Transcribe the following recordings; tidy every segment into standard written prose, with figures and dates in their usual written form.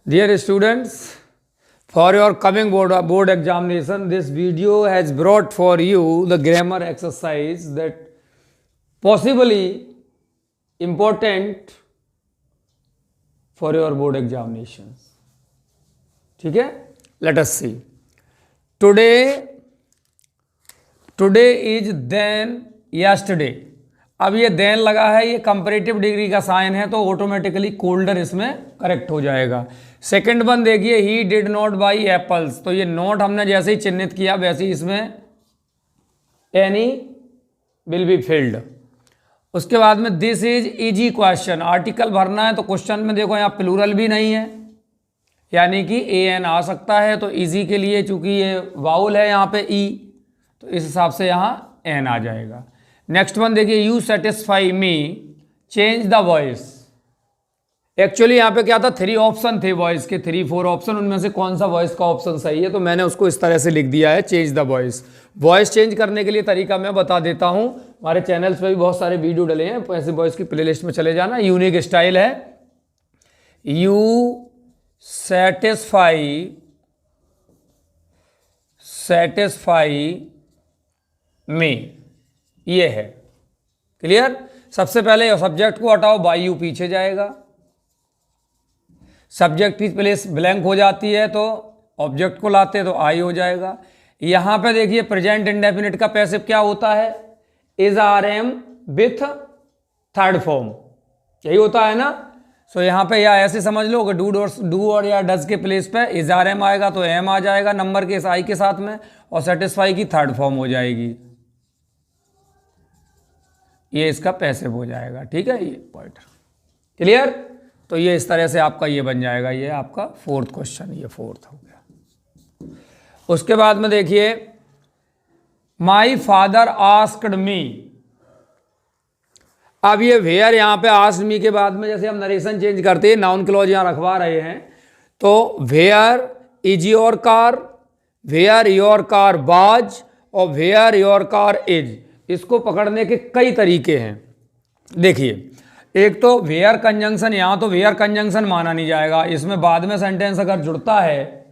Dear students, for your coming board examination, this video has brought for you the grammar exercise that possibly important for your board examinations. ठीक है? Let us see. Today is then yesterday. अब ये then लगा है, ये comparative degree का sign है, तो ऑटोमेटिकली कोल्डर इसमें करेक्ट हो जाएगा। सेकंड वन देखिए, he did not by apples, तो ये नोट हमने जैसे ही चिन्हित किया वैसे ही इसमें एनी विल बी फिल्ड। उसके बाद में this is easy question, article भरना है तो क्वेश्चन में देखो यहाँ प्लूरल भी नहीं है, यानी कि ए एन आ सकता है, तो इजी के लिए चूंकि ये वाउल है यहाँ पे ई, तो इस हिसाब से यहाँ एन आ जाएगा। नेक्स्ट वन देखिए, you satisfy me, change the voice. Actually यहाँ पे क्या था, 3 ऑप्शन थे वॉइस के, 3-4 ऑप्शन, उनमें से कौन सा वॉइस का ऑप्शन सही है, तो मैंने उसको इस तरह से लिख दिया है, change the voice. Voice change करने के लिए तरीका मैं बता देता हूँ, हमारे चैनल्स पे भी बहुत सारे वीडियो डले हैं, ऐसे वॉइस की प्लेलिस्ट में चले जाना। यूनिक स्टाइल है, यू सेटिस्फाई मी, ये है क्लियर। सबसे पहले सब्जेक्ट को हटाओ, बाई यू पीछे जाएगा, सब्जेक्ट की प्लेस ब्लैंक हो जाती है तो ऑब्जेक्ट को लाते तो आई हो जाएगा। यहां पे देखिए प्रेजेंट इंडेफिनिट का पैसिव क्या होता है, is are am with third form, यही होता है ना। सो यहां पे या ऐसे समझ लो कि डू और या डज के प्लेस पे इज आर एम आएगा तो एम आ जाएगा नंबर के आई के साथ में, और सेटिस्फाई की थर्ड फॉर्म हो जाएगी, ये इसका पैसिव हो जाएगा। ठीक है, ये पॉइंट क्लियर। तो ये इस तरह से आपका ये बन जाएगा, ये आपका फोर्थ क्वेश्चन, ये फोर्थ हो गया। उसके बाद में देखिए, माई फादर आस्क्ड मी, अब ये वेयर यहाँ पे आस्क्ड मी के बाद में जैसे हम नरेशन चेंज करते हैं, नाउन क्लॉज यहाँ रखवा रहे हैं, तो where is your car, where your car was, और वेयर योर कार इज, इसको पकड़ने के कई तरीके हैं। देखिए, एक तो वेयर कंजंक्शन, यहां तो वेयर कंजंक्शन माना नहीं जाएगा, इसमें बाद में सेंटेंस अगर जुड़ता है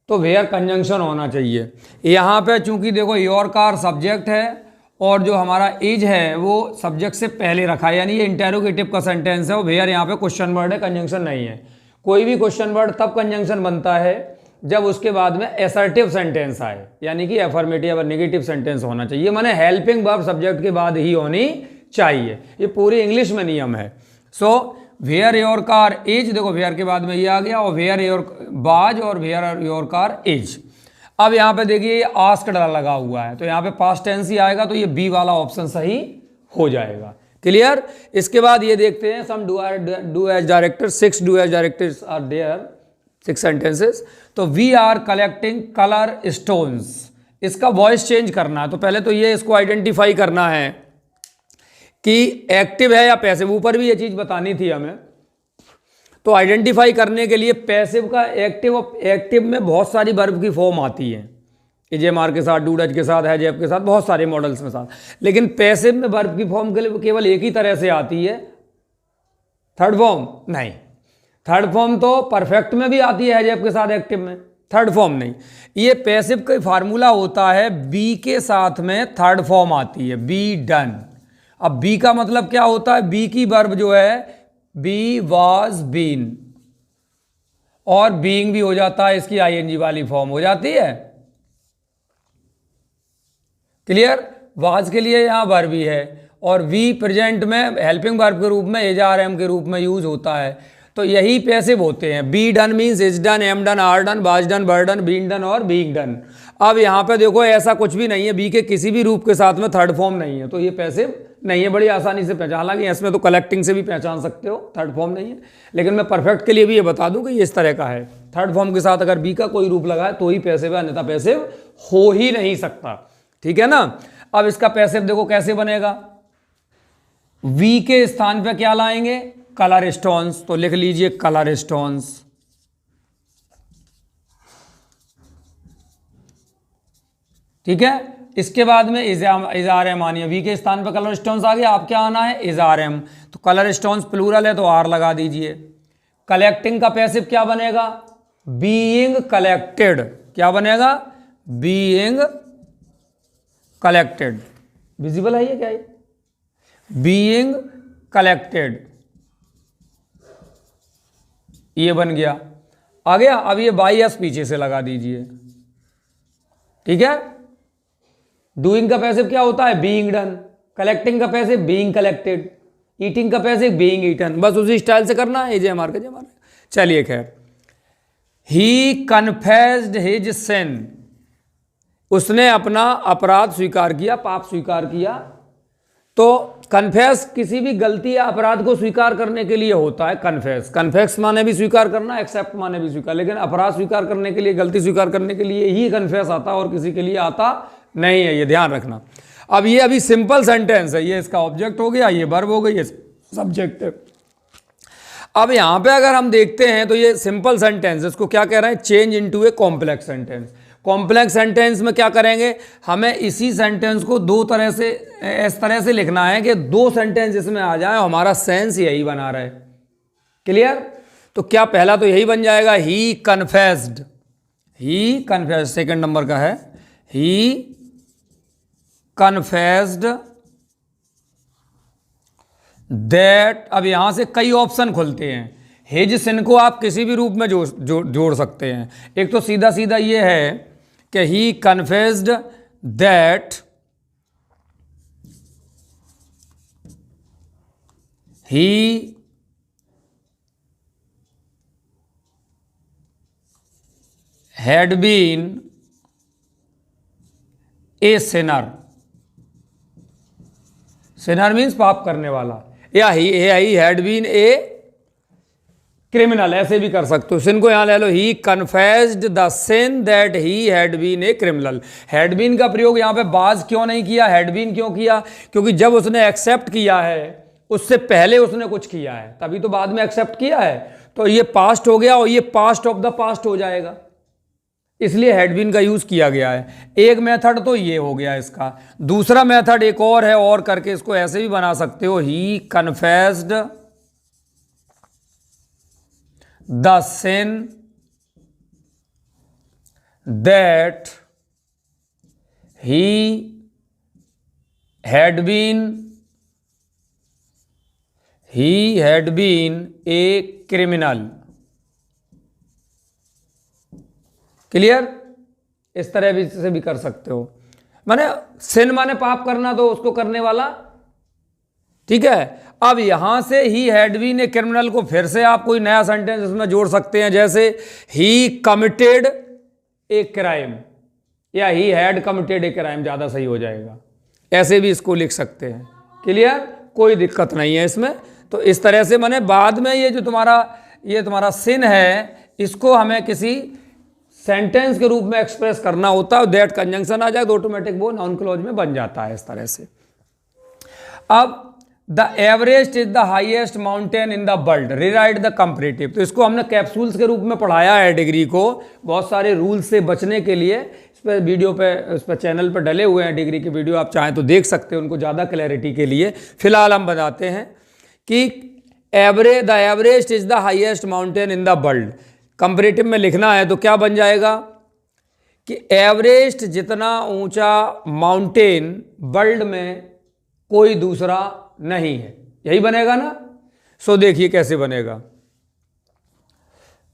तो वेयर कंजंक्शन होना चाहिए। यहां पे चूंकि देखो योर कार सब्जेक्ट है और जो हमारा इज है वो सब्जेक्ट से पहले रखा है, यानी ये इंटेरोगेटिव का सेंटेंस है, और वेयर यहाँ पे क्वेश्चन वर्ड है, कंजंक्शन नहीं है। कोई भी क्वेश्चन वर्ड तब कंजंक्शन बनता है जब उसके बाद में एसर्टिव सेंटेंस आए, यानी कि एफर्मेटिव और नेगेटिव सेंटेंस होना चाहिए, माने हेल्पिंग वर्ब सब्जेक्ट के बाद ही होनी चाहिए, ये पूरी इंग्लिश में नियम है। So where your car is, देखो वेयर के बाद में ये आ गया, और वेयर योर वाज और वेयर योर कार इज। अब यहाँ पे देखिए ये आस्क्ड लगा हुआ है, तो यहाँ पे पास्ट टेंस ही आएगा, तो ये बी वाला ऑप्शन सही हो जाएगा। क्लियर। इसके बाद ये देखते हैं, some do as director, 6 do as directors are there, 6 sentences. तो we are collecting colour stones, इसका वॉइस चेंज करना है, तो पहले तो ये इसको आइडेंटिफाई करना है कि एक्टिव है या पैसिव, ऊपर भी ये चीज बतानी थी हमें। तो आइडेंटिफाई करने के लिए पैसिव का एक्टिव में बहुत सारी वर्ब की फॉर्म आती है, इजेमार के साथ, डू डज के साथ, हैज हैव के साथ, बहुत सारे मॉडल्स में साथ, लेकिन पैसिव में वर्ब की फॉर्म केवल एक ही तरह से आती है, थर्ड फॉर्म नहीं। थर्ड फॉर्म तो परफेक्ट में भी आती है, हैज हैव के साथ एक्टिव में, थर्ड फॉर्म नहीं। ये पैसिव का फार्मूला होता है, बी के साथ में थर्ड फॉर्म आती है, बी डन। अब बी का मतलब क्या होता है, बी की वर्ब जो है बी वाज बीन, और बीइंग भी हो जाता है, इसकी आईएनजी वाली फॉर्म हो जाती है। क्लियर। वाज के लिए यहां वर्ब भी है, और वी प्रेजेंट में हेल्पिंग वर्ब के रूप में एज आर एम के रूप में यूज होता है, तो यही पैसिव होते हैं। Be done means is done, am done, are done, was done, were done, being done और बीइंग डन। अब यहाँ पे देखो ऐसा कुछ भी नहीं है, बी के किसी भी रूप के साथ में थर्ड फॉर्म नहीं है, तो ये पैसिव नहीं है, बड़ी आसानी से पहचान, हालांकि इसमें तो कलेक्टिंग से भी पहचान सकते हो, थर्ड फॉर्म नहीं है, लेकिन मैं परफेक्ट के लिए भी ये बता दूं कि ये इस तरह का है, थर्ड फॉर्म के साथ अगर बी का कोई रूप लगा है तो ही पैसिव है, अन्यथा पैसिव हो ही नहीं सकता। ठीक है ना। अब इसका पैसिव देखो कैसे बनेगा, वी के स्थान पे क्या लाएंगे, कलर स्टोन्स, तो लिख लीजिए कलर स्टोन्स। ठीक है। इसके बाद में इजार एम आनी है, वी के स्थान पर कलर स्टोन्स आ गया, आप क्या आना है, इजार एम, तो कलर स्टोन्स प्लूरल है तो आर लगा दीजिए। कलेक्टिंग का पैसिव क्या बनेगा? Being collected. क्या बनेगा? Being collected. विजिबल है ये क्या है? बीइंग कलेक्टेड, ये बन गया। आ गया। अब ये बाई एस पीछे से लगा दीजिए, ठीक है। डूइंग का पैसिव क्या होता है? Being done. कलेक्टिंग का पैसिव बीइंग कलेक्टेड। ईटिंग का पैसिव बीइंग ईटन। बस उसी स्टाइल से करना है। जे मार के चलिए खैर। ही कन्फेस्ड हिज सिन, उसने अपना अपराध स्वीकार किया, पाप स्वीकार किया। तो कन्फेस किसी भी गलती या अपराध को स्वीकार करने के लिए होता है। कन्फेस, कन्फेस माने भी स्वीकार करना, एक्सेप्ट माने भी स्वीकार, लेकिन अपराध स्वीकार करने के लिए, गलती स्वीकार करने के लिए ही कन्फेस आता और किसी के लिए आता नहीं है, ये ध्यान रखना। अब ये अभी सिंपल सेंटेंस है, ये इसका ऑब्जेक्ट हो गया, ये वर्ब हो गई, ये सब्जेक्ट है। अब यहां पे अगर हम देखते हैं तो ये सिंपल सेंटेंस, इसको क्या कह रहे हैं? Change into a complex sentence. Complex sentence में क्या करेंगे? हमें इसी सेंटेंस को दो तरह से, इस तरह से लिखना है कि दो सेंटेंस इसमें आ जाए, हमारा सेंस यही बना रहे। क्लियर? तो क्या पहला तो यही बन जाएगा, ही कन्फेस्ड। ही कन्फेस्ड सेकंड नंबर का है, ही कन्फेस्ड दैट। अब यहां से कई ऑप्शन खुलते हैं। हिज सिन को आप किसी भी रूप में जोड़ सकते हैं। एक तो सीधा सीधा ये है कि he confessed that he had been a sinner. Sinner means पाप करने वाला, या he had been a criminal, ऐसे भी कर सकते हो। सिन को यहां ले लो, he confessed the sin that he had been a criminal. Had been का प्रयोग यहां पे बाज क्यों नहीं किया? हैड बीन क्यों किया? क्योंकि जब उसने एक्सेप्ट किया है उससे पहले उसने कुछ किया है, तभी तो बाद में एक्सेप्ट किया है। तो ये पास्ट हो गया और ये पास्ट ऑफ द पास्ट हो जाएगा, इसलिए हैड बीन का यूज किया गया है। एक मेथड तो ये हो गया इसका। दूसरा मेथड एक और है, और करके इसको ऐसे भी बना सकते हो, he confessed the sin that he had been a criminal. Clear? इस तरह भी से भी कर सकते हो। माने सिन माने पाप करना, तो उसको करने वाला, ठीक है। अब यहां से ही हैड बीन ए क्रिमिनल को फिर से आप कोई नया सेंटेंस इसमें जोड़ सकते हैं, जैसे ही कमिटेड ए क्राइम, या he had committed a crime, ज्यादा सही हो जाएगा। ऐसे भी इसको लिख सकते हैं। क्लियर? कोई दिक्कत नहीं है इसमें। तो इस तरह से माने बाद में ये जो तुम्हारा सिन है, इसको हमें किसी सेंटेंस के रूप में एक्सप्रेस करना होता है, दैट कंजंक्शन आ जाए तो ऑटोमेटिक वो नाउन क्लॉज में बन जाता है इस तरह से। अब the Everest is the highest mountain in the world, rewrite the comparative. तो इसको हमने कैप्सूल्स के रूप में पढ़ाया है डिग्री को, बहुत सारे रूल्स से बचने के लिए। इस पर वीडियो पे, इस पर चैनल पर डले हुए हैं डिग्री के वीडियो, आप चाहें तो देख सकते हैं उनको ज़्यादा क्लैरिटी के लिए। फिलहाल हम बताते हैं कि the Everest is the highest mountain in the world. Comparative में लिखना है तो क्या बन जाएगा कि एवरेस्ट जितना ऊंचा माउंटेन वर्ल्ड में कोई दूसरा नहीं है, यही बनेगा ना। सो देखिए कैसे बनेगा,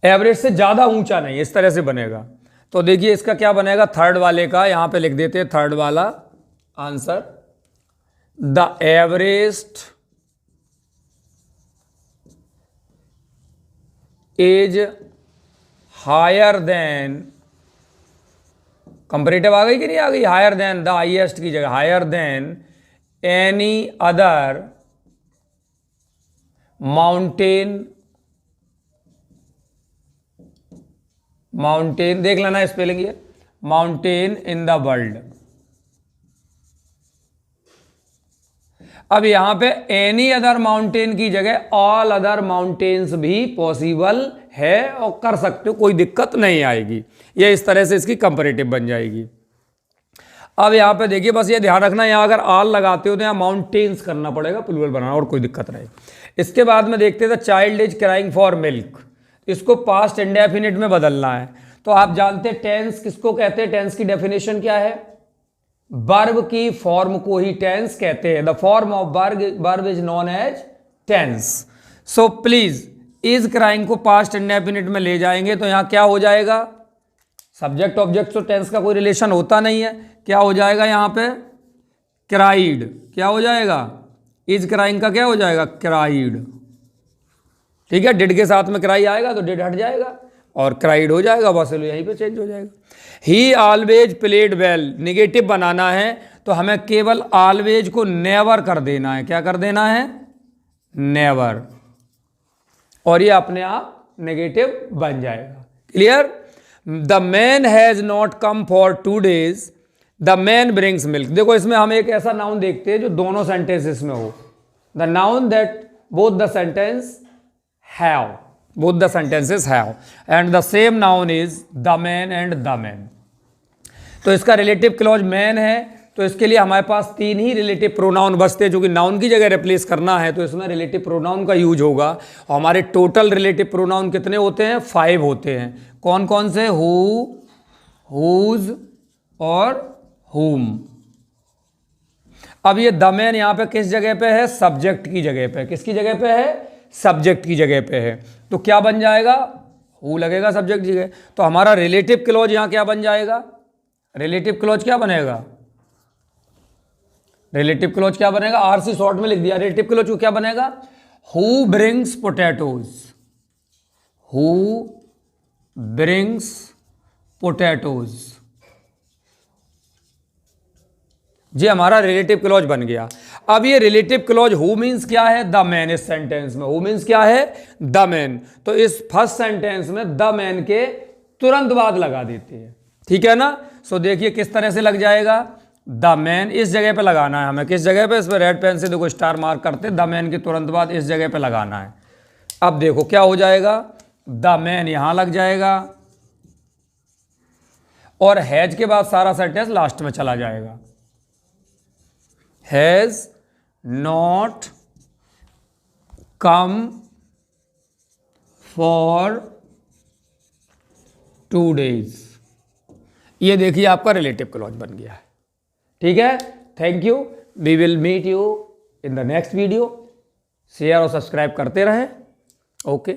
एवरेस्ट से ज्यादा ऊंचा नहीं, इस तरह से बनेगा। तो देखिए इसका क्या बनेगा, थर्ड वाले का यहां पे लिख देते हैं, थर्ड वाला answer, the Everest is higher than, comparative आ गई कि नहीं आ गई, हायर देन द हाईएस्ट की जगह higher than any other mountain देख लेना स्पेलिंग ये, माउंटेन इन द वर्ल्ड। अब यहां पे एनी अदर माउंटेन की जगह ऑल अदर माउंटेन्स भी पॉसिबल है और कर सकते हो, कोई दिक्कत नहीं आएगी। ये इस तरह से इसकी कंपैरेटिव बन जाएगी। अब यहां पे देखिए, बस ये ध्यान रखना, यहां अगर ऑल लगाते हो तो यहां माउंटेन्स करना पड़ेगा, प्लूरल बनाना, और कोई दिक्कत नहीं। इसके बाद में देखते थे child is crying for milk, इसको पास्ट इंडेफिनिट में बदलना है। तो आप जानते हैं टेंस किसको कहते हैं, टेंस की डेफिनेशन क्या है, वर्ब की फॉर्म को ही टेंस कहते हैं। The form of verb is known as tense. So please is crying को पास्ट इंडेफिनिट में ले जाएंगे तो यहां क्या हो जाएगा, सब्जेक्ट ऑब्जेक्ट तो टेंस का कोई रिलेशन होता नहीं है, क्या हो जाएगा यहां पे, क्राइड, क्या हो जाएगा, इज क्राइंग का क्या हो जाएगा, क्राइड। ठीक है, डिड के साथ में क्राई आएगा तो डिड हट जाएगा और क्राइड हो जाएगा, बस यहीं पे चेंज हो जाएगा। He always played well, negative बनाना है तो हमें केवल ऑलवेज को नेवर कर देना है, क्या कर देना है, नेवर, और ये अपने आप नेगेटिव बन जाएगा। Clear. The man has not come for 2 days, the man brings milk. देखो इसमें हम एक ऐसा नाउन देखते हैं जो दोनों सेंटेंसेस में हो, the noun that both the sentence have, both the sentences have, and the same noun is the man and the man। तो इसका रिलेटिव क्लॉज मैन है, तो इसके लिए हमारे पास 3 ही रिलेटिव प्रोनाउन बचते हैं, जो कि नाउन की जगह रिप्लेस करना है तो इसमें रिलेटिव प्रोनाउन का यूज होगा। और हमारे टोटल रिलेटिव प्रोनाउन कितने होते हैं, 5 होते हैं। कौन कौन से, हु, हुज और हुम। अब ये द मैन यहां पे किस जगह पे है, सब्जेक्ट की जगह पे, किसकी जगह पे है, सब्जेक्ट की जगह पे है, तो क्या बन जाएगा, हु लगेगा सब्जेक्ट जगह। तो हमारा रिलेटिव क्लॉज यहां क्या बन जाएगा, रिलेटिव क्लॉज क्या बनेगा, रिलेटिव क्लॉज क्या बनेगा, आरसी शॉर्ट में लिख दिया, रिलेटिव क्लॉज को क्या बनेगा, who brings potatoes, who brings potatoes, ये हमारा रिलेटिव क्लॉज बन गया। अब ये रिलेटिव क्लॉज हु मीन्स क्या है, द मैन। इस सेंटेंस में हु मीन्स क्या है, द मैन। तो इस फर्स्ट सेंटेंस में द मैन के तुरंत बाद लगा देते हैं, ठीक है ना। सो देखिए किस तरह से लग जाएगा, द मैन इस जगह पे लगाना है हमें, किस जगह पे, इस पर रेड पेन से देखो स्टार मार्क करते, द मैन के तुरंत बाद इस जगह पे लगाना है। अब देखो क्या हो जाएगा, द मैन यहां लग जाएगा और हैज के बाद सारा सेंटेंस लास्ट में चला जाएगा, has not come for 2 days। ये देखिए आपका रिलेटिव क्लॉज बन गया है, ठीक है। Thank you, we will meet you in the next video. Share और सब्सक्राइब करते रहें। ओके।